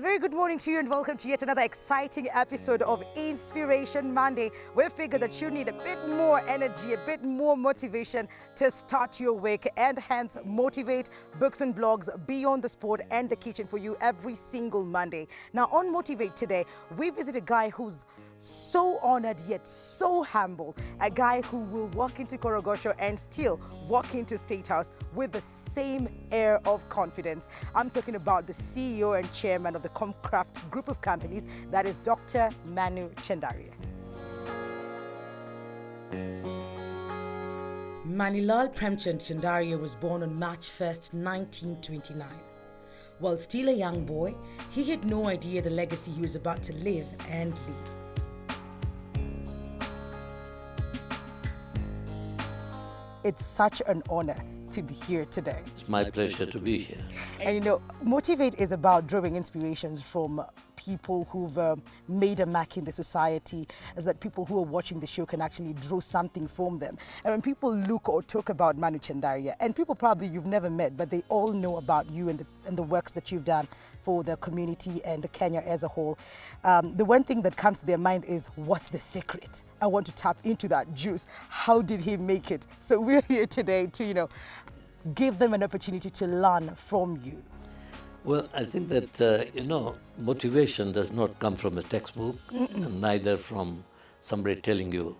very good morning to you and welcome to yet another exciting episode of Inspiration Monday. We figure that you need a bit more energy, a bit more motivation to start your week and hence motivate books and blogs beyond the sport and the kitchen for you every single Monday. Now on Motivate today, we visit a guy who's so honored yet so humble, a guy who will walk into Korogosho and still walk into State House with the same air of confidence. I'm talking about the CEO and chairman of the Comcraft group of companies, that is Dr. Manu Chandaria. Manilal Premchand Chandaria was born on March 1st, 1929. While still a young boy, he had no idea the legacy he was about to live and lead. It's such an honor to be here today. It's my pleasure to be here. And you know, Motivate is about drawing inspirations from people who've made a mark in the society, as that people who are watching the show can actually draw something from them. And when people look or talk about Manu Chandaria, and people probably you've never met, but they all know about you and the works that you've done for the community and Kenya as a whole, the one thing that comes to their mind is, what's the secret? I want to tap into that juice. How did he make it? So we're here today to, give them an opportunity to learn from you. Well, I think that, motivation does not come from a textbook, and neither from somebody telling you.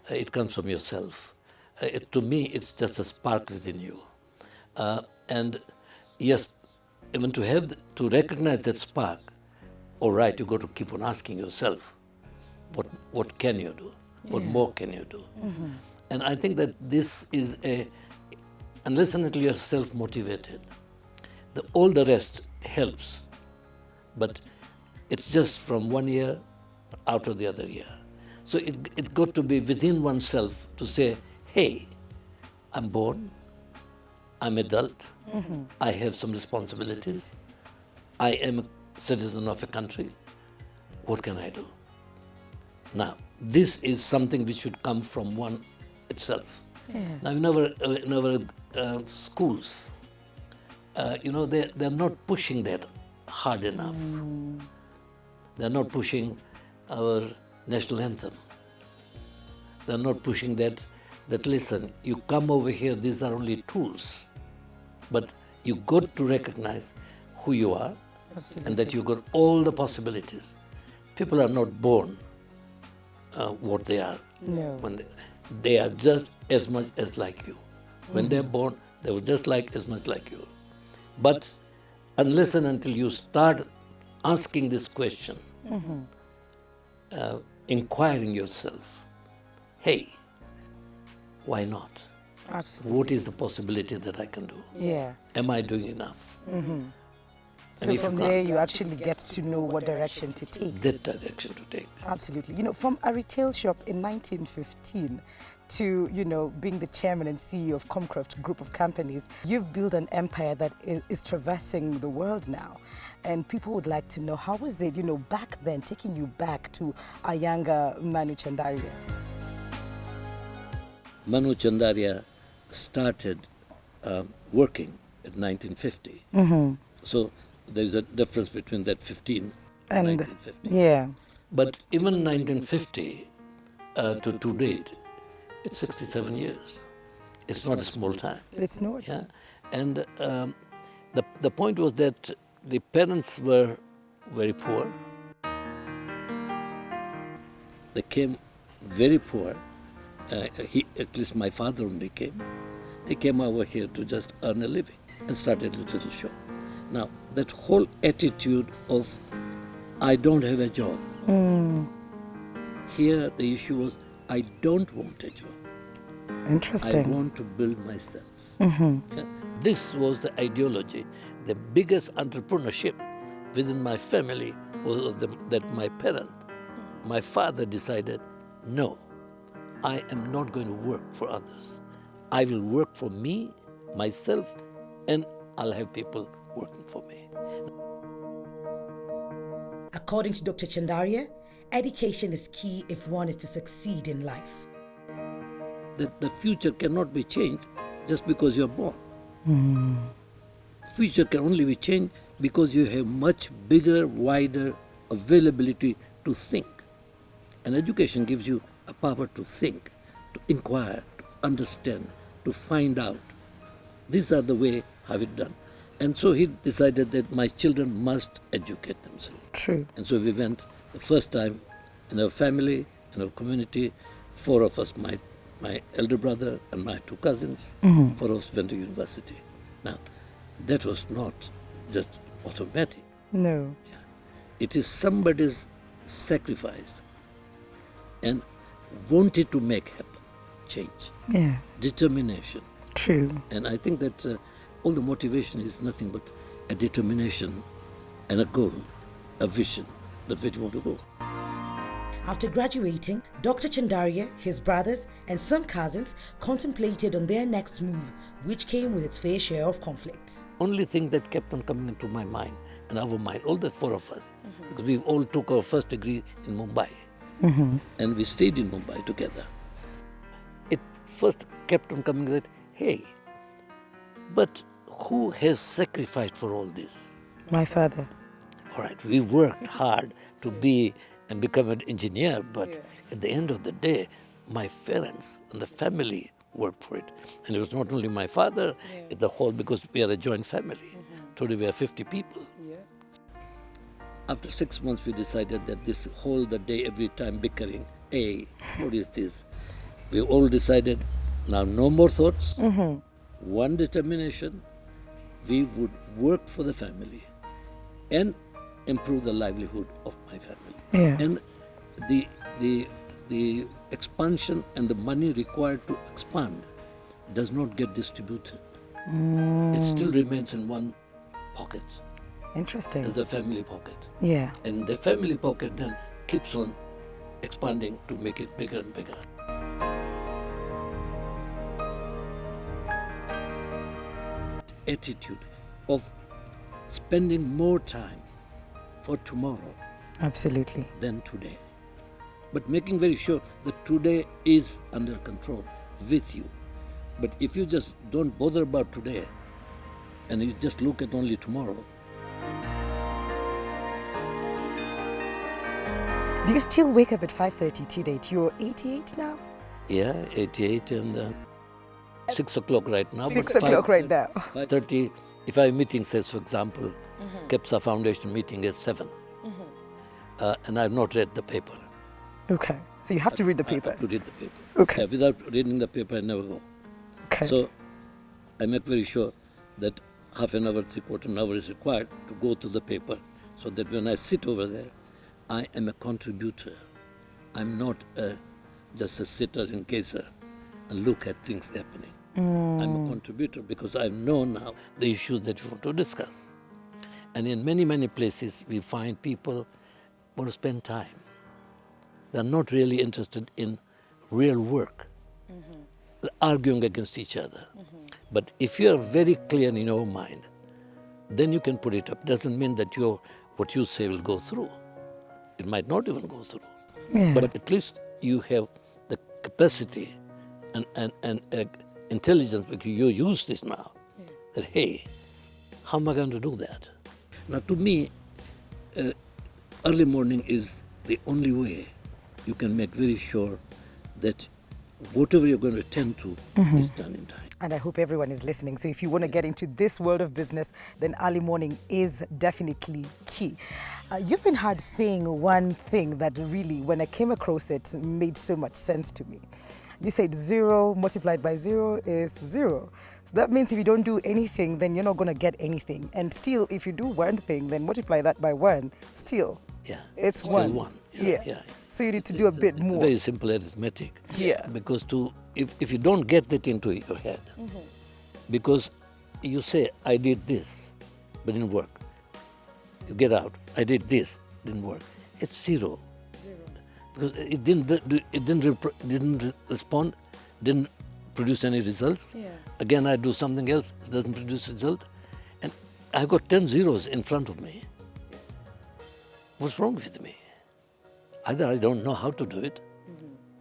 It comes from yourself. To me, it's just a spark within you. And yes, even to recognize that spark, all right, you got to keep on asking yourself, what can you do? What more can you do? Mm-hmm. And I think that this is unless and until you're self-motivated, all the rest helps. But it's just from one year out of the other year. So it got to be within oneself to say, hey, I'm born, I'm adult, I have some responsibilities, I am a citizen of a country, what can I do? Now, this is something which should come from one itself. Yeah. Now, in our schools, they're not pushing that hard enough. They're not pushing our national anthem. They're not pushing that listen, you come over here, these are only tools. But you got to recognize who you are. Absolutely. And that you got all the possibilities. People are not born what they are. No. When they are just as much as like you. When they're born, they were just as much like you. But unless and until you start asking this question, inquiring yourself, hey, why not? Absolutely. What is the possibility that I can do? Yeah. Am I doing enough? So from there, you actually get to know what direction to take. That direction to take. Absolutely. From a retail shop in 1915 to, being the chairman and CEO of Comcraft group of companies, you've built an empire that is traversing the world now. And people would like to know, how was it, back then, taking you back to a younger Manu Chandaria? Manu Chandaria started working at 1950. So there's a difference between that 15 and 1950. Yeah. But even 1950 to date, it's 67 years. It's not a small time. It's not. Yeah. And the point was that the parents were very poor. They came very poor. At least my father only came. He came over here to just earn a living and started his little shop. Now, that whole attitude of, I don't have a job. Here, the issue was, I don't want a job. Interesting. I want to build myself. Yeah? This was the ideology. The biggest entrepreneurship within my family was that my parent, my father decided, no, I am not going to work for others. I will work for me, myself, and I'll have people working for me. According to Dr. Chandaria, education is key if one is to succeed in life. The future cannot be changed just because you're born. Future can only be changed because you have much bigger, wider availability to think. And education gives you a power to think, to inquire, to understand, to find out. These are the way how it done. And so he decided that my children must educate themselves. True. And so we went the first time in our family, in our community, 4 of us, my elder brother and my 2 cousins, 4 of us went to university. Now, that was not just automatic. No. It is somebody's sacrifice and wanted to make happen, change, Yeah. determination. True. And I think that all the motivation is nothing but a determination and a goal, a vision, the way you want to go. After graduating, Dr. Chandaria, his brothers, and some cousins contemplated on their next move, which came with its fair share of conflicts. Only thing that kept on coming into my mind and our mind, all the 4 of us, because we all took our first degree in Mumbai, and we stayed in Mumbai together. It first kept on coming that, hey, but who has sacrificed for all this? My father. All right, we worked hard to be and become an engineer, but at the end of the day, my parents and the family worked for it. And it was not only my father, it's the whole, because we are a joint family. Today we are 50 people. After 6 months, we decided that this whole the day, every time bickering, hey, what is this? We all decided, now no more thoughts, one determination, we would work for the family and improve the livelihood of my family. Yeah. And the expansion and the money required to expand does not get distributed. It still remains in one pocket, Interesting. as a family pocket. Yeah. And the family pocket then keeps on expanding to make it bigger and bigger. Attitude of spending more time for tomorrow Absolutely. than today. But making very sure that today is under control with you. But if you just don't bother about today and you just look at only tomorrow. Do you still wake up at 5:30 to date? You're 88 now? Yeah, 88 and 6 o'clock right now. 6 o'clock right now. 5:30, if I have meeting, says for example, KEPSA Foundation meeting at 7. And I've not read the paper. Okay. So you have to read the I paper. have to read the paper. Okay. Yeah, without reading the paper, I never go. Okay. So I make very sure that half an hour, 3/4 hour is required to go to the paper, so that when I sit over there, I am a contributor. I'm not just a sitter and gazer and look at things happening. I'm a contributor because I know now the issues that we want to discuss. And in many, many places, we find people want to spend time. They're not really interested in real work, arguing against each other. But if you're very clear in your mind, then you can put it up. Doesn't mean that what you say will go through. It might not even go through. Yeah. But at least you have the capacity and intelligence, because you use this now, that, hey, how am I going to do that? Now, to me, early morning is the only way you can make very sure that whatever you're going to attend to is done in time. And I hope everyone is listening. So if you want to get into this world of business, then early morning is definitely key. You've been hard saying one thing that really, when I came across it, made so much sense to me. You said 0 multiplied by 0 is 0. So that means if you don't do anything, then you're not going to get anything. And still, if you do one thing, then multiply that by 1, still, Yeah, it's still 1. one. Yeah. So you need to do a bit It's more. very simple arithmetic. Yeah. Because if you don't get that into your head, because you say, I did this, but didn't work. You get out, I did this, didn't work. It's 0. Because it didn't respond, didn't produce any results. Yeah. Again, I do something else, it doesn't produce result. And I've got 10 zeros in front of me. What's wrong with me? Either I don't know how to do it,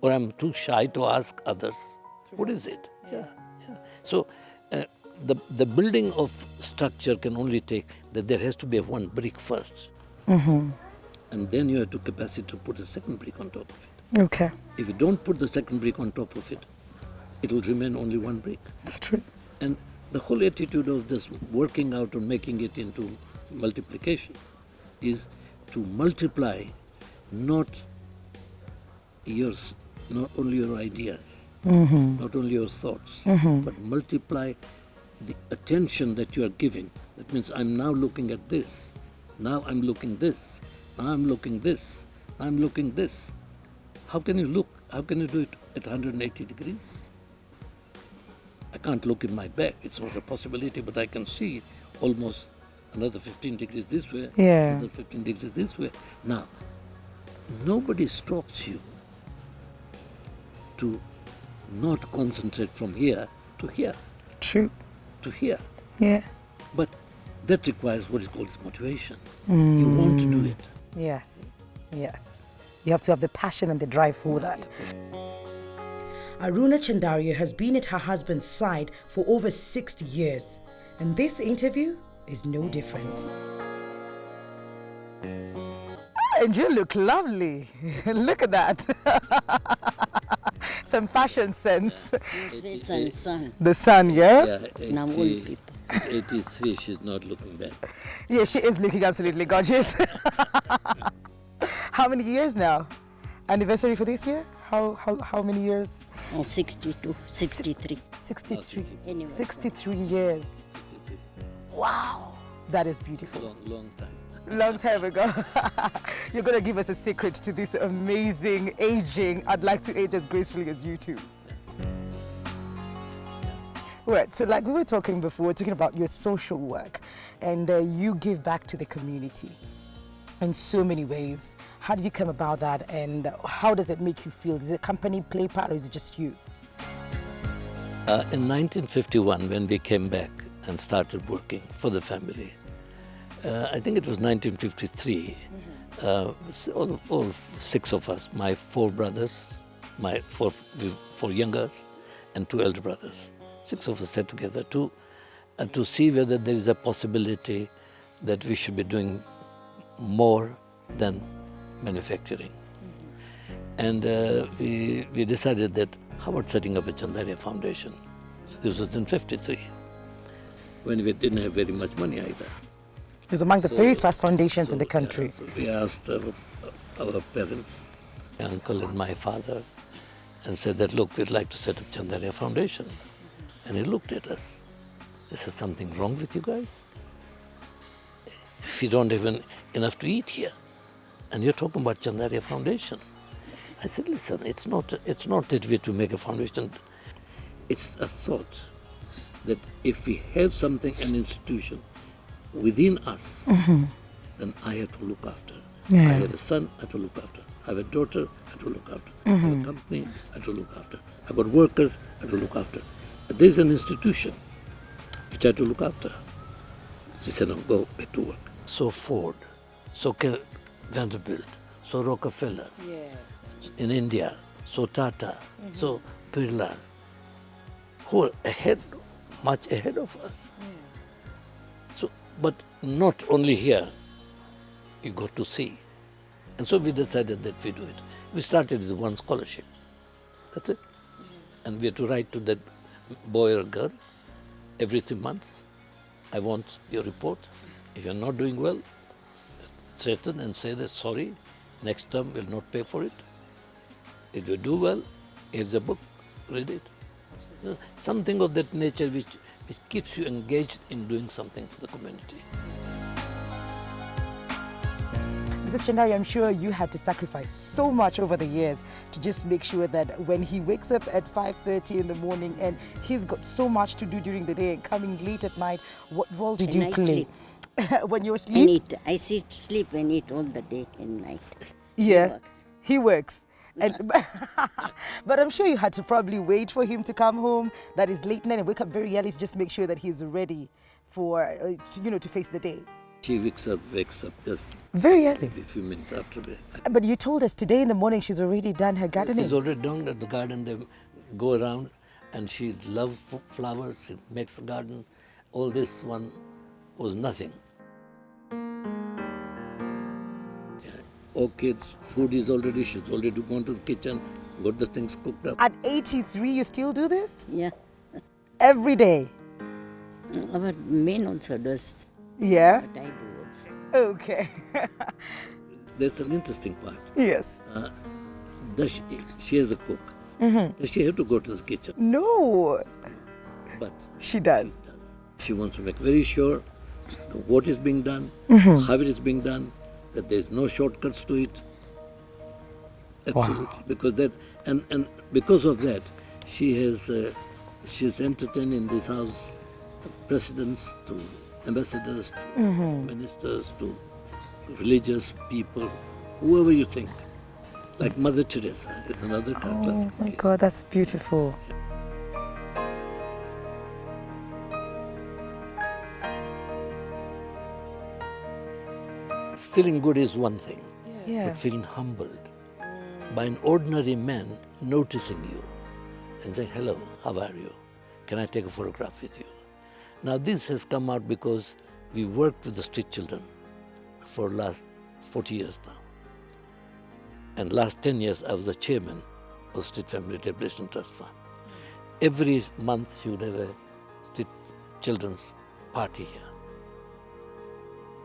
or I'm too shy to ask others. What is it? Yeah. So the building of structure can only take that there has to be one brick first. And then you have to capacity to put a second brick on top of it. Okay. If you don't put the second brick on top of it, it will remain only one brick. That's true. And the whole attitude of this working out and making it into multiplication is to multiply not only your ideas, not only your thoughts, but multiply the attention that you are giving. That means I'm now looking at this, now I'm looking this, now I'm looking this, I'm looking this. How can you look? How can you do it at 180 degrees? I can't look in my back, it's not a possibility, but I can see almost another 15 degrees this way, another 15 degrees this way. Now, nobody stops you to not concentrate from here to here, True. to here. Yeah. But that requires what is called motivation. You want to do it. Yes. Yes. You have to have the passion and the drive for that. Aruna Chandaria has been at her husband's side for over 60 years, and this interview is no different. And you look lovely. Look at that. Some fashion sense. Son. The sun, yeah? Yeah, Now old people. 83, she's not looking bad. Yeah, she is looking absolutely gorgeous. How many years now? Anniversary for this year? How many years? 62, 63. 63. Anyway. 63 years. Wow. That is beautiful. Long time. Long time ago. You're going to give us a secret to this amazing aging. I'd like to age as gracefully as you two. Right, so like we were talking before, talking about your social work, and you give back to the community in so many ways. How did you come about that, and how does it make you feel? Does the company play part, or is it just you? In 1951, when we came back and started working for the family, I think it was 1953, all six of us, my four brothers, my four youngers, and two elder brothers, six of us sat together to see whether there is a possibility that we should be doing more than manufacturing. And we decided that how about setting up a Chandaria Foundation? This was in 53, when we didn't have very much money either. It was among the very first foundations in the country. So we asked our parents, my uncle and my father, and said that, look, we'd like to set up Chandaria Foundation. And he looked at us. He said, something wrong with you guys? If you don't even enough to eat here, and you're talking about Chandaria Foundation. I said, listen, it's not that way to make a foundation. It's a thought that if we have something, an institution within us, then I have to look after. I have a son, I have to look after. I have a daughter, I have to look after. I have a company, I have to look after. I've got workers, I have to look after. There's an institution which I have to look after. He said, no, go back to work. So Ford, so Vanderbilt, so Rockefeller, in India, so Tata, so Birla, who are much ahead of us. So, but not only here, you got to see. And so we decided that we do it. We started with one scholarship. That's it. And we had to write to that boy or girl every 3 months. I want your report. If you're not doing well, threaten and say that, sorry, next term we'll not pay for it. If you do well, here's a book, read it. Something of that nature which keeps you engaged in doing something for the community. Mrs. Chandaria, I'm sure you had to sacrifice so much over the years to just make sure that when he wakes up at 5:30 in the morning and he's got so much to do during the day and coming late at night, what role did you play? When you were asleep? I sleep and eat all the day and night. Yeah, he works. And, but I'm sure you had to probably wait for him to come home, that is late night, and wake up very early to just make sure that he's ready for, to face the day. She wakes up just very early, a few minutes after that. But you told us today in the morning she's already done her gardening. She's already done the garden. They go around. And she loved flowers, she makes a garden. All this one was nothing. Kids, food is already, she's already gone to the kitchen, got the things cooked up. At 83, you still do this? Yeah. Every day? Our men also does. Yeah? But I do also. Okay. There's an interesting part. Yes. She is a cook. Does she have to go to the kitchen? No, But she does. she wants to make very sure what is being done, how it is being done, that there is no shortcuts to it. Absolutely. Wow. Because that, and because of that, she's entertained in this house presidents to ambassadors to ministers to religious people, whoever you think. Like Mother Teresa is another classical Oh my case. God, that's beautiful. Feeling good is one thing, Yeah. but feeling humbled by an ordinary man noticing you and saying, hello, how are you? Can I take a photograph with you? Now this has come out because we worked with the street children for last 40 years now. And last 10 years I was the chairman of the Street Family Rehabilitation Trust Fund. Every month she would have a street children's party here.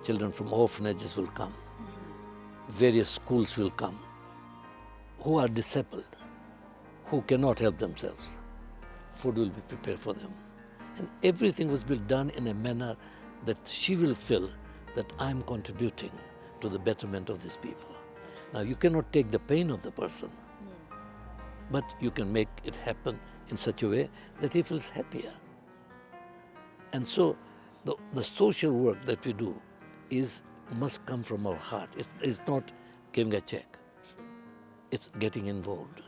Children from orphanages will come. Various schools will come. Who are disabled, who cannot help themselves. Food will be prepared for them. And everything was being done in a manner that she will feel that I'm contributing to the betterment of these people. Now you cannot take the pain of the person, but you can make it happen in such a way that he feels happier. And so the social work that we do must come from our heart. It's not giving a check. It's getting involved.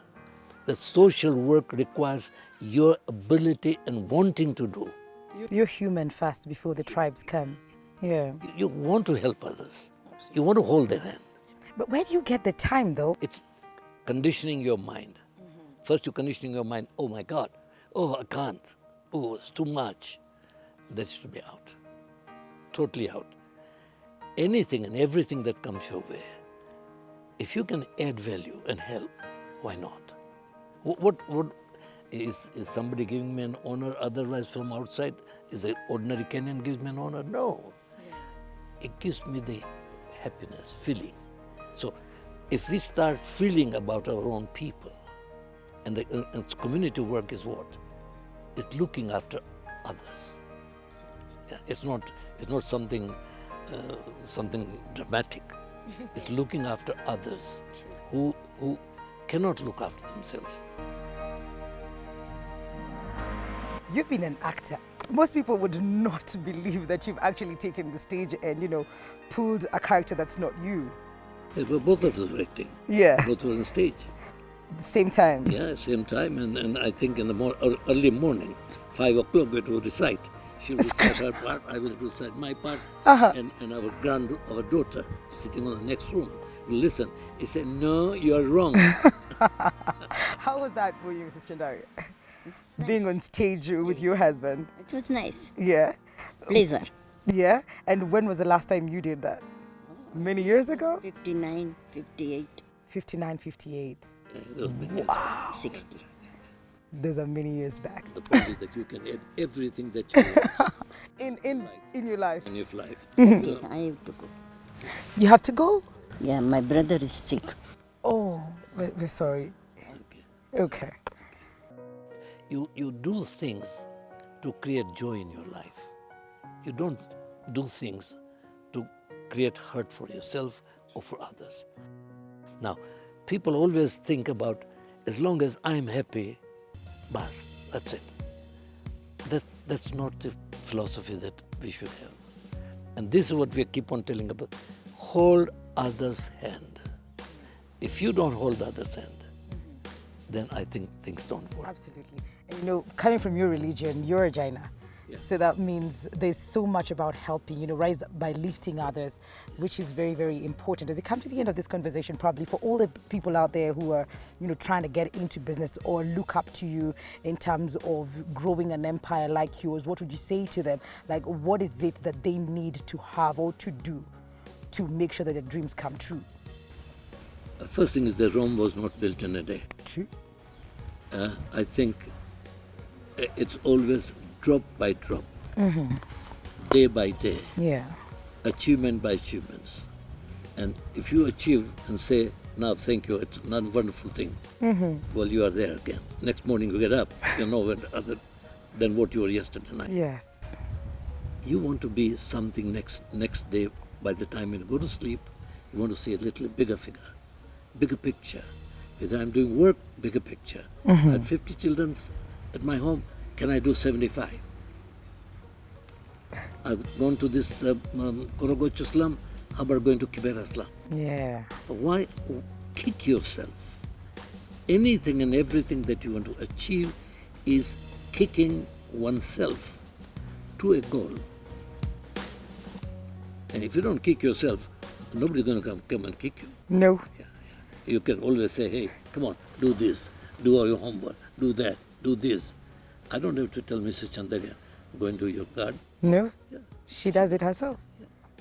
The social work requires your ability and wanting to do. You're human first before the tribes come. Yeah. You want to help others. You want to hold their hand. But where do you get the time though? It's conditioning your mind. First you're conditioning your mind, oh my God, oh I can't, oh it's too much. That should be out, totally out. Anything and everything that comes your way, if you can add value and help, why not? What is somebody giving me an honor otherwise from outside? Is an ordinary Kenyan gives me an honor? No. It gives me the happiness, feeling. So if we start feeling about our own people, and the community work is what? It's looking after others. Yeah, it's not something dramatic. It's looking after others who cannot look after themselves. You've been an actor. Most people would not believe that you've actually taken the stage and, pulled a character that's not you. Yeah, well, both of us were acting. Yeah. Both were on stage. The same time. Yeah, same time. And I think in the early morning, 5 o'clock, we would recite. She will recite her part, I will recite my part. And our daughter, sitting on the next room, will listen. He said, no, you are wrong. How was that for you, Mrs. Chandaria? Being on stage with your husband. It was nice. Yeah. Pleasure. Yeah. And when was the last time you did that? Many years ago? 59, 58, 59, 58. Wow. 60. Those are many years back. The point is that you can add everything that you want In your life. in your life. Okay, I have to go. You have to go? Yeah, my brother is sick. Oh, we're sorry. Okay. Okay. You do things to create joy in your life. You don't do things to create hurt for yourself or for others. Now, people always think about, as long as I'm happy, bas, that's it. That's not the philosophy that we should have. And this is what we keep on telling about. Hold others' hand. If you don't hold others' hand, then I think things don't work. Absolutely. And coming from your religion, you're a Jaina. So that means there's so much about helping, rise by lifting others, which is very, very important. As we come to the end of this conversation, probably for all the people out there who are, trying to get into business or look up to you in terms of growing an empire like yours, what would you say to them? Like, what is it that they need to have or to do to make sure that their dreams come true? The first thing is that Rome was not built in a day. True. I think it's always drop by drop, day by day, Yeah. achievement by achievements. And if you achieve and say, now thank you, it's a wonderful thing, well, you are there again. Next morning you get up, you know other than what you were yesterday night. Yes. You want to be something next day. By the time you go to sleep, you want to see a little bigger figure, bigger picture. If I'm doing work, bigger picture. I had 50 children at my home, can I do 75? I've gone to this Korogocho slum, how about going to Kibera slum? Yeah. Why kick yourself? Anything and everything that you want to achieve is kicking oneself to a goal. And if you don't kick yourself, nobody's going to come and kick you. No. You can always say, hey, come on, do this, do all your homework, do that, do this. I don't have to tell Mrs. Chandaria, go and do your garden. No. Yeah. She does it herself.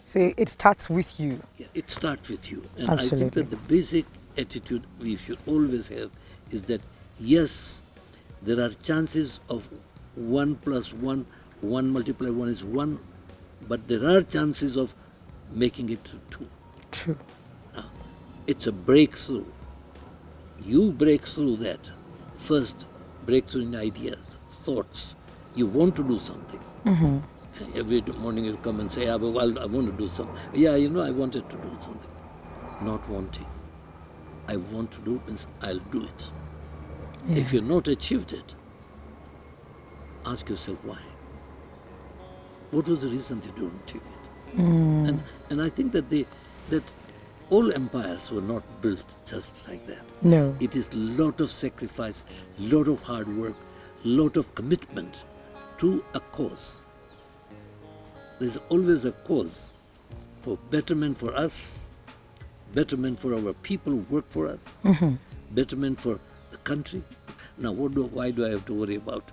So it starts with you. Yeah, it starts with you. And Absolutely. I think that the basic attitude we should always have is that, yes, there are chances of 1 plus 1, 1 multiplied 1 is 1, but there are chances of making it to 2. True. Now, it's a breakthrough. You break through that. First, breakthrough in ideas, thoughts. You want to do something. Every morning you come and say, well, I want to do something. Yeah, I wanted to do something. Not wanting. I want to do means I'll do it. If you've not achieved it, ask yourself why. What was the reason you didn't achieve it? And I think that all empires were not built just like that. No. It is lot of sacrifice, lot of hard work, lot of commitment to a cause. There's always a cause for betterment for us, betterment for our people who work for us, betterment for the country. Now, why do I have to worry about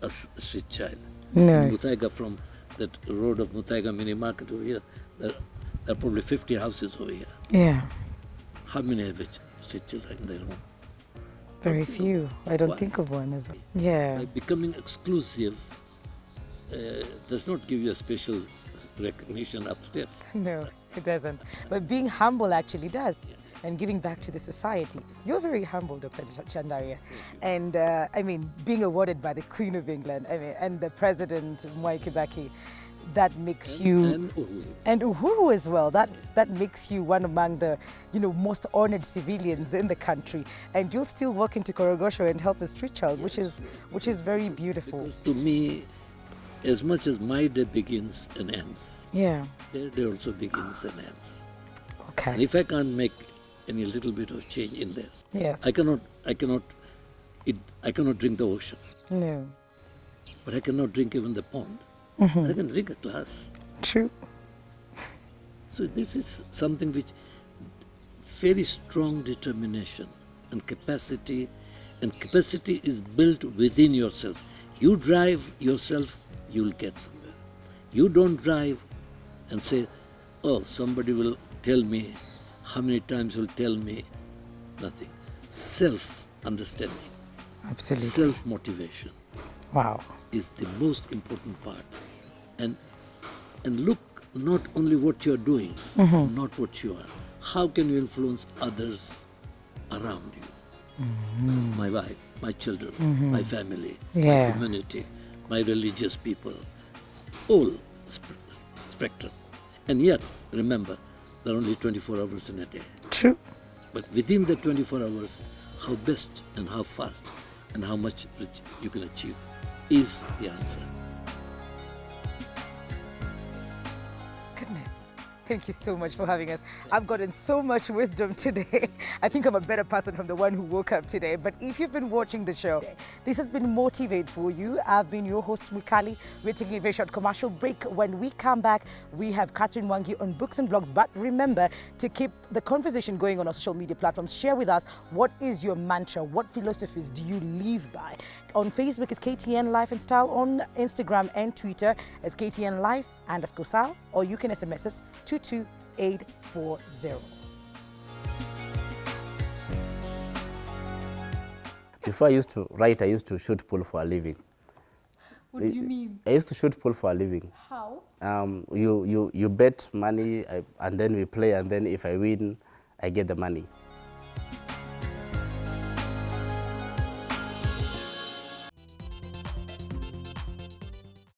a street child? No. In Mutaiga, from that road of Mutaiga mini market over here, there are probably 50 houses over here. Yeah. How many have street children in their home? Very few. I don't Why? think of one as well. Yeah. By becoming exclusive does not give you a special recognition upstairs. No, it doesn't. But being humble actually does. And giving back to the society. You're very humble, Dr. Chandaria. And being awarded by the Queen of England, and the President, Mwai Kibaki, that makes you... And Uhuru as well. That makes you one among the, most honored civilians in the country. And you'll still walk into Korogosho and help a street child, which is very beautiful. Because to me, as much as my day begins and ends, Yeah. their day also begins and ends. Okay. And if I can't make any little bit of change in there, Yes. I cannot drink the ocean, No. but I cannot drink even the pond. But I can drink a glass. True. So this is something which very strong determination and capacity is built within yourself. You drive yourself, you'll get somewhere. You don't drive and say, oh, somebody will tell me, how many times will tell me, nothing. Self-understanding, Absolutely. self-motivation Wow. is the most important part. And look not only what you're doing, not what you are. How can you influence others around you? My wife, my children, my family, Yeah. my community, my religious people, all spectrum. And yet, remember, there are only 24 hours in a day. True. But within the 24 hours, how best and how fast and how much you can achieve is the answer. Goodness. Thank you so much for having us. I've gotten so much wisdom today. I think I'm a better person from the one who woke up today. But if you've been watching the show, this has been Motivate for you. I've been your host, Mikali. We're taking a very short commercial break. When we come back, we have Catherine Wangi on Books and Blogs. But remember to keep the conversation going on our social media platforms. Share with us, what is your mantra? What philosophies do you live by? On Facebook, it's KTN Life and Style. On Instagram and Twitter, it's KTN Life _Style. Or you can SMS us 22840. Before I used to write, I used to shoot pool for a living. What do you mean? I used to shoot pool for a living. How? You bet money, and then we play, and then if I win, I get the money.